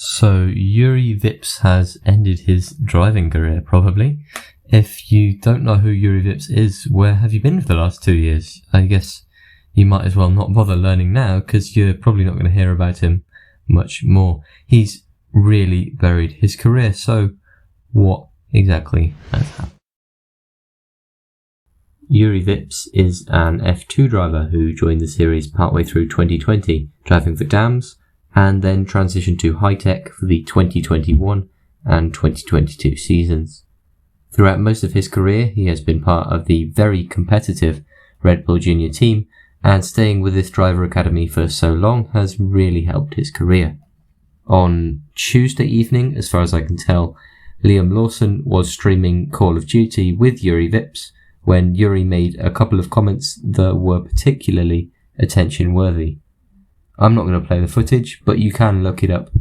So Yuri Vips has ended his driving career, probably. If you don't know who Yuri Vips is, where have you been for the last 2 years? I guess you might as well not bother learning now, because you're probably not going to hear about him much more. He's really buried his career, so what exactly has happened? Yuri Vips is an F2 driver who joined the series partway through 2020, driving for Dams, and then transitioned to Hitech for the 2021 and 2022 seasons. Throughout most of his career, he has been part of the very competitive Red Bull Junior team, and staying with this driver academy for so long has really helped his career. On Tuesday evening, as far as I can tell, Liam Lawson was streaming Call of Duty with Yuri Vips when Yuri made a couple of comments that were particularly attention-worthy. I'm not going to play the footage, but you can look it up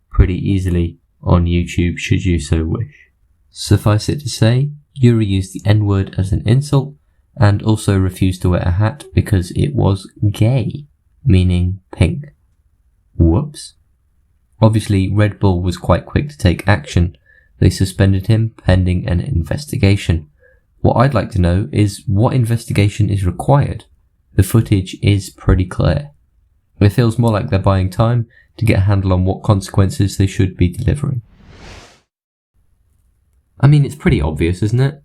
pretty easily on YouTube should you so wish. Suffice it to say, Yuri used the N-word as an insult and also refused to wear a hat because it was gay, meaning pink. Whoops. Obviously, Red Bull was quite quick to take action. They suspended him pending an investigation. What I'd like to know is what investigation is required. The footage is pretty clear. It feels more like they're buying time to get a handle on what consequences they should be delivering. I mean, it's pretty obvious, isn't it?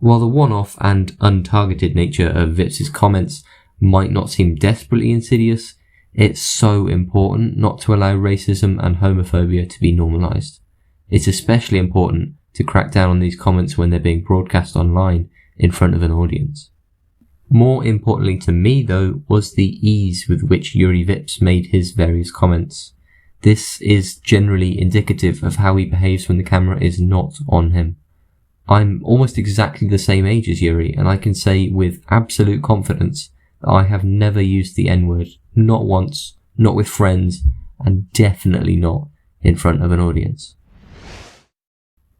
While the one-off and untargeted nature of Vips' comments might not seem desperately insidious, it's so important not to allow racism and homophobia to be normalised. It's especially important to crack down on these comments when they're being broadcast online in front of an audience. More importantly to me, though, was the ease with which Yuri Vips made his various comments. This is generally indicative of how he behaves when the camera is not on him. I'm almost exactly the same age as Yuri, and I can say with absolute confidence that I have never used the N-word, not once, not with friends, and definitely not in front of an audience.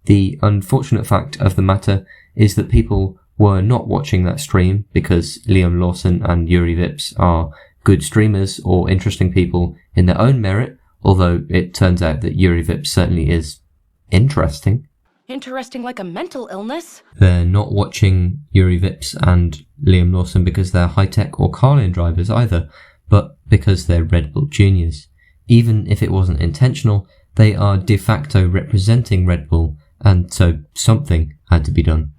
The unfortunate fact of the matter is that people were not watching that stream because Liam Lawson and Yuri Vips are good streamers or interesting people in their own merit, although it turns out that Yuri Vips certainly is interesting. Interesting like a mental illness. They're not watching Yuri Vips and Liam Lawson because they're Hitech or Carlin drivers either, but because they're Red Bull juniors. Even if it wasn't intentional, they are de facto representing Red Bull, and so something had to be done.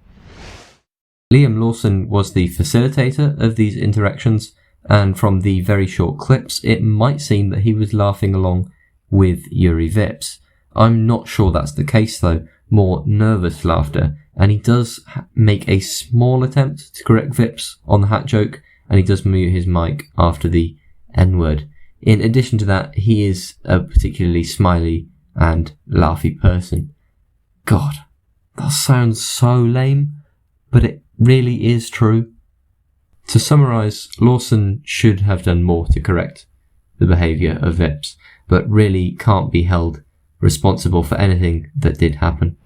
Liam Lawson was the facilitator of these interactions, and from the very short clips, it might seem that he was laughing along with Yuri Vips. I'm not sure that's the case though, more nervous laughter, and he does make a small attempt to correct Vips on the hat joke, and he does mute his mic after the N-word. In addition to that, he is a particularly smiley and laughy person. God, that sounds so lame, but it really is true. To summarise, Lawson should have done more to correct the behaviour of Vips, but really can't be held responsible for anything that did happen.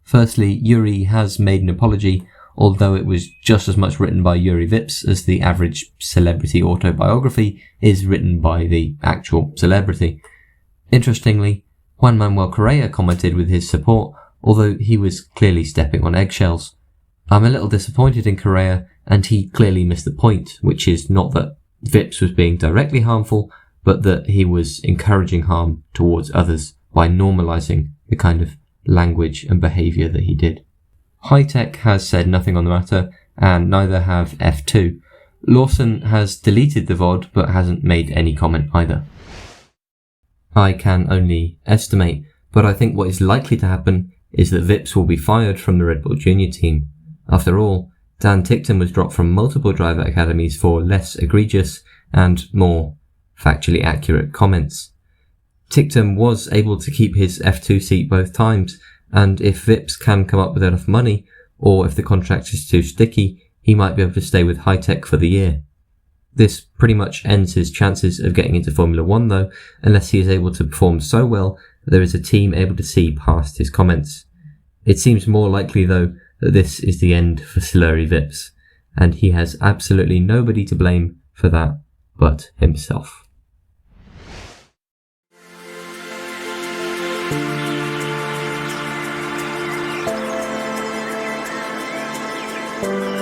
Firstly, Yuri has made an apology, although it was just as much written by Yuri Vips as the average celebrity autobiography is written by the actual celebrity. Interestingly, Juan Manuel Correa commented with his support, although he was clearly stepping on eggshells. I'm a little disappointed in Correa, and he clearly missed the point, which is not that Vips was being directly harmful, but that he was encouraging harm towards others by normalising the kind of language and behaviour that he did. Hitech has said nothing on the matter, and neither have F2. Lawson has deleted the VOD, but hasn't made any comment either. I can only estimate, but I think what is likely to happen is that Vips will be fired from the Red Bull Junior team. After all, Dan Ticktum was dropped from multiple driver academies for less egregious and more factually accurate comments. Ticktum was able to keep his F2 seat both times, and if Vips can come up with enough money, or if the contract is too sticky, he might be able to stay with Hitech for the year. This pretty much ends his chances of getting into Formula 1 though, unless he is able to perform so well that there is a team able to see past his comments. It seems more likely though that this is the end for Slurry Vips, and he has absolutely nobody to blame for that but himself. Hitech.